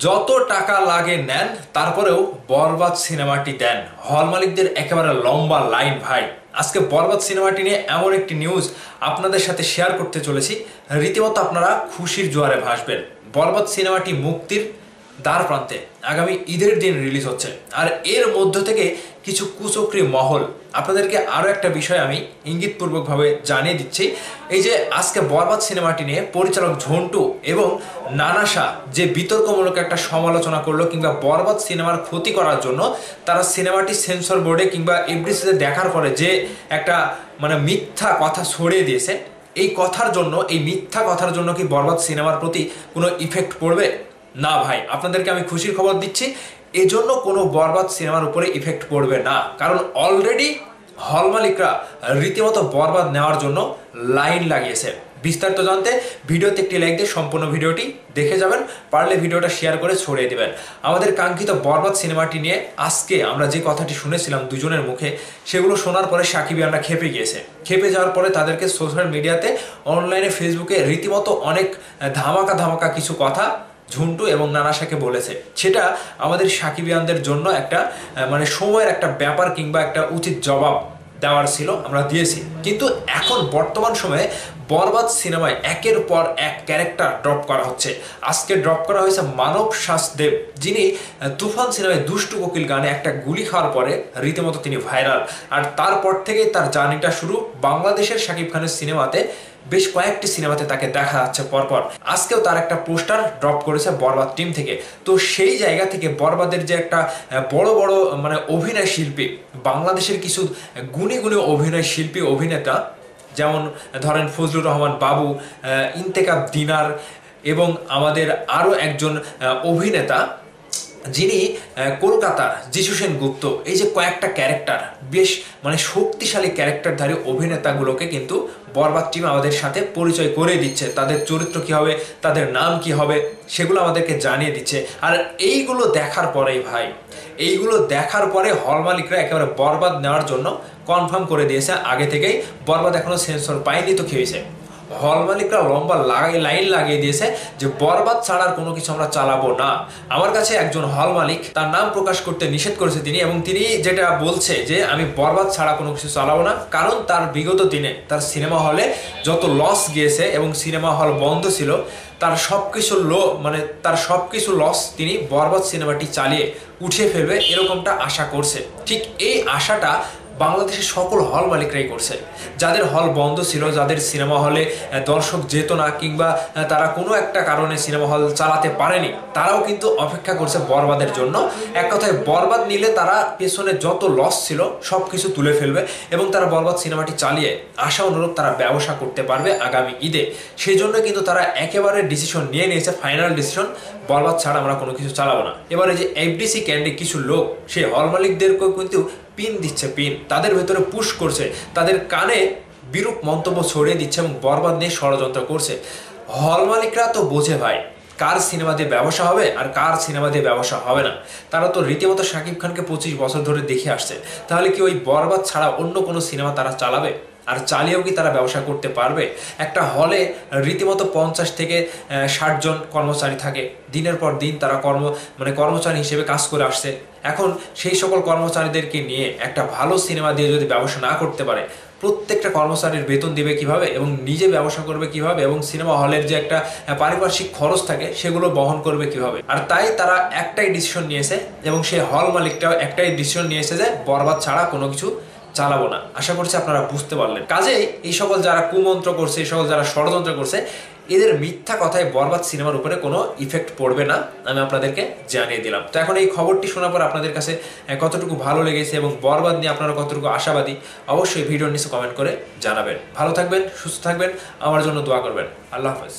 যত টাকা লাগে নেন, তারপরেও বরবাদ সিনেমাটি দেন। হল মালিকদের একেবারে লম্বা লাইন ভাই। আজকে বরবাদ সিনেমাটি নিয়ে এমন একটি নিউজ আপনাদের সাথে শেয়ার করতে চলেছি, রীতিমতো আপনারা খুশির জোয়ারে ভাসবেন। বরবাদ সিনেমাটি মুক্তির দ্বার প্রান্তে, আগামী ঈদের দিন রিলিজ হচ্ছে। আর এর মধ্য থেকে কিছু কুচক্রী মহল আপনাদেরকে আরও একটা বিষয় আমি ইঙ্গিতপূর্বকভাবে জানিয়ে দিচ্ছি। এই যে আজকে বরবাদ সিনেমাটি নিয়ে পরিচালক ঝন্টু এবং নানাশা যে বিতর্কমূলক একটা সমালোচনা করলো, কিংবা বরবাদ সিনেমার ক্ষতি করার জন্য তারা সিনেমাটি সেন্সর বোর্ডে কিংবা এফডিসিতে দেখার পরে যে একটা মিথ্যা কথা ছড়িয়ে দিয়েছে, এই মিথ্যা কথার জন্য কি বরবাদ সিনেমার প্রতি কোনো ইফেক্ট পড়বে? না ভাই, আপনাদেরকে আমি খুশির খবর দিচ্ছি, এজন্য কোনো বরবাদ সিনেমার উপরে ইফেক্ট পড়বে না। কারণ অলরেডি হল মালিকরা রীতিমতো বরবাদ নেওয়ার জন্য লাইন লাগিয়েছে। বিস্তারিত জানতে ভিডিওতে একটি লাইক দিয়ে সম্পূর্ণ ভিডিওটি দেখে যাবেন, পারলে ভিডিওটা শেয়ার করে ছড়িয়ে দেবেন। আমাদের কাঙ্ক্ষিত বরবাদ সিনেমাটি নিয়ে আজকে আমরা যে কথাটি শুনেছিলাম দুজনের মুখে, সেগুলো শোনার পরে সাকিবিয়ানরা খেপে গিয়েছে। খেপে যাওয়ার পরে তাদেরকে সোশ্যাল মিডিয়াতে, অনলাইনে, ফেসবুকে রীতিমতো অনেক ধামাকা কিছু কথা ঝন্টু এবং নানাশাকে বলেছে। সেটা আমাদের সাকিবিয়ানদের জন্য একটা সময়ের একটা ব্যাপার কিংবা একটা উচিত জবাব দেওয়ার ছিল, আমরা দিয়েছি। কিন্তু এখন বর্তমান সময়ে বরবাদ সিনেমায় একের পর এক ক্যারেক্টার ড্রপ করা হচ্ছে। আজকে ড্রপ করা হয়েছে মানব শাসদেব, যিনি তুফান সিনেমায় দুষ্টু কোকিল গানে একটা গুলি খাওয়ার পরে রীতিমতো তিনি ভাইরাল। আর তারপর থেকেই তার জার্নিটা শুরু। বাংলাদেশের শাকিব খানের সিনেমাতে, বেশ কয়েকটি সিনেমাতে তাকে দেখা যাচ্ছে পরপর। আজকেও তার একটা পোস্টার ড্রপ করেছে বরবাদ টিম থেকে। তো সেই জায়গা থেকে বরবাদের যে একটা বড় অভিনয় শিল্পী, বাংলাদেশের কিছু গুণী অভিনয় শিল্পী, অভিনেতা, যেমন ধরেন ফজলুর রহমান বাবু, ইন্তেকাব দিনার এবং আমাদের আরও একজন অভিনেতা যিনি কলকাতার যিশু সেনগুপ্ত, এই যে কয়েকটা ক্যারেক্টার, বেশ শক্তিশালী ক্যারেক্টারধারী অভিনেতাগুলোকে কিন্তু বরবাদ টিম আমাদের সাথে পরিচয় করে দিচ্ছে। তাদের চরিত্র কী হবে, তাদের নাম কি হবে, সেগুলো আমাদেরকে জানিয়ে দিচ্ছে। আর এইগুলো দেখার পরে হল মালিকরা একেবারে বরবাদ নেওয়ার জন্য কনফার্ম করে দিয়েছে আগে থেকেই। বরবাদ এখনো সেন্সর পায়নি তো খেয়েছে। হল মালিকরা লম্বা লাইন লাগিয়ে দিয়েছে যে বরবাদ ছাড়ার কোনো কিছু আমরা চালাবো না। আমার কাছে একজন হল মালিক, তার নাম প্রকাশ করতে নিষেধ করেছে তিনি, এবং তিনি যেটা বলছে যে আমি বরবাদ ছাড়া কোনো কিছু চালাবো না। কারণ তার বিগত দিনে তার সিনেমা হলে যত লস গিয়েছে এবং সিনেমা হল বন্ধ ছিল, তার সব কিছু লস তিনি বরবাদ সিনেমাটি চালিয়ে উঠিয়ে ফেলবে, এরকমটা আশা করছে। ঠিক এই আশাটা বাংলাদেশের সকল হল মালিকরাই করছে। যাদের হল বন্ধ ছিল, যাদের সিনেমা হলে দর্শক যেত না, কিংবা তারা কোনো একটা কারণে সিনেমা হল চালাতে পারেনি, তারাও কিন্তু অপেক্ষা করছে বরবাদের জন্য। এক কথায় বরবাদ নিলে তারা পেছনে যত লস ছিল সব কিছু তুলে ফেলবে এবং তারা বরবাদ সিনেমাটি চালিয়ে আশা অনুরূপ তারা ব্যবসা করতে পারবে আগামী ঈদে। সেই জন্য কিন্তু তারা একেবারে ডিসিশন নিয়ে নিয়েছে, ফাইনাল ডিসিশন, বরবাদ ছাড়া আমরা কোনো কিছু চালাবো না। এবারে যে এফডিসি ক্যান্ডি কিছু লোক, সেই হল মালিকদেরকেও কিন্তু পিন দিচ্ছে, তাদের ভেতরে পুশ করছে, তাদের কানে বিরূপ মন্তব্য ছড়িয়ে দিচ্ছে এবং বরবাদ নিয়ে ষড়যন্ত্র করছে। হল মালিকরা তো বোঝে ভাই, কার সিনেমা দিয়ে ব্যবসা হবে আর কার সিনেমা দিয়ে ব্যবসা হবে না। তারা তো রীতিমতো শাকিব খানকে 25 বছর ধরে দেখে আসছে। তাহলে কি ওই বরবাদ ছাড়া অন্য কোনো সিনেমা তারা চালাবে? আর চালিয়েও কি তারা ব্যবসা করতে পারবে? একটা হলে রীতিমতো 50 থেকে 60 জন কর্মচারী থাকে। দিনের পর দিন তারা কর্মচারী হিসেবে কাজ করে আসছে। এখন সেই সকল কর্মচারীদেরকে নিয়ে একটা ভালো সিনেমা দিয়ে যদি ব্যবসা না করতে পারে, প্রত্যেকটা কর্মচারীর বেতন দিবে কিভাবে এবং নিজে ব্যবসা করবে কিভাবে, এবং সিনেমা হলের যে একটা পারিপার্শ্বিক খরচ থাকে সেগুলো বহন করবে কিভাবে? আর তাই তারা একটাই ডিসিশন নিয়েছে, এবং সেই হল মালিকটাও একটাই ডিসিশন নিয়েছে যে বরবাদ ছাড়া কোনো কিছু চালাবো না। আশা করছি আপনারা বুঝতে পারলেন। কাজেই এই সকল যারা কুমন্ত্র করছে, এই সকল যারা ষড়যন্ত্র করছে, এদের মিথ্যা কথায় বরবাদ সিনেমার উপরে কোনো ইফেক্ট পড়বে না, আমি আপনাদেরকে জানিয়ে দিলাম। তো এখন এই খবরটি শোনার পর আপনাদের কাছে কতটুকু ভালো লেগেছে এবং বরবাদ নিয়ে আপনারা কতটুকু আশাবাদী, অবশ্যই ভিডিওর নিচে কমেন্ট করে জানাবেন। ভালো থাকবেন, সুস্থ থাকবেন, আমার জন্য দোয়া করবেন। আল্লাহ হাফেজ।